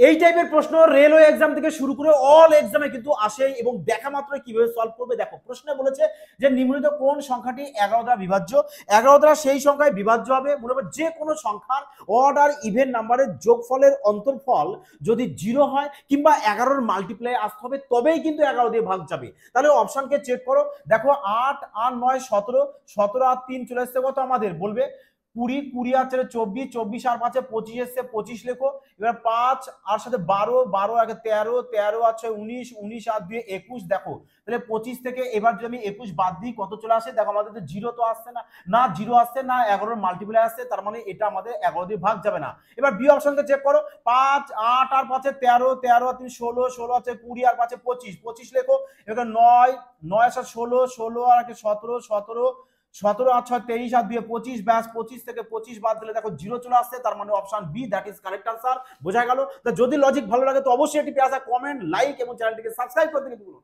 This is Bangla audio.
এই টাইপের প্রশ্ন রেলওয়ে এক্সাম থেকে শুরু করে অল এক্সামে কিন্তু আসে এবং দেখা মাত্র কিভাবে সলভ করবে। দেখো প্রশ্নে বলেছে যে নিম্নলিখিত কোন সংখ্যাটি 11 দ্বারা বিভাজ্য। 11 দ্বারা সেই সংখ্যায় বিভাজ্য হবে মনে হবে যে কোনো সংখ্যার অড আর ইভেন নাম্বারের যোগফলের অন্তর্ফল যদি 0 হয় কিংবা 11-র মাল্টিপ্লাই আসতে হবে তবেই কিন্তু 11 দিয়ে ভাগ যাবে। তাহলে অপশনকে চেক করো, দেখো 8 আর 9 17, 17 আর 3 চলে আসছে কত আমাদের বলবে 20, 20 আর 4 24, 24 আর 5 25 এসছে 25 লেখো। এবার 5 আর সাথে 12, 12 আগে 13, 13 আর 6 19, 19 আর 2 21 দেখো। তাহলে 25 থেকে এবার যদি আমি 21 বাদ দিই কত চলে আসে দেখো, আমাদের তো 0 তো আসছে না, না 0 আসছে না 11-এর মাল্টিপ্লাই আসছে, তার মানে এটা আমাদের 11 দিয়ে ভাগ যাবে না। এবার বি অপশনকে চেক করো, 5 8 আর 5 13, 13 আর 3 16, 16 আছে 20 আর 5 25, 25 লেখো। এবার 9, 9 আর 16, 16 আর 17, 17, 17 আর 6 23 আর 2 25, ব্যাস 25 থেকে 25 বাদ দিলে দেখো 0 চলে আসছে, তার মানে option B that is correct answer. বোঝা গেল? তো যদি লজিক ভালো লাগে তো অবশ্যই এটি পেয়ে আসা কমেন্ট লাইক এবং চ্যানেলটিকে সাবস্ক্রাইব করতে কিন্তু ভুলুন না।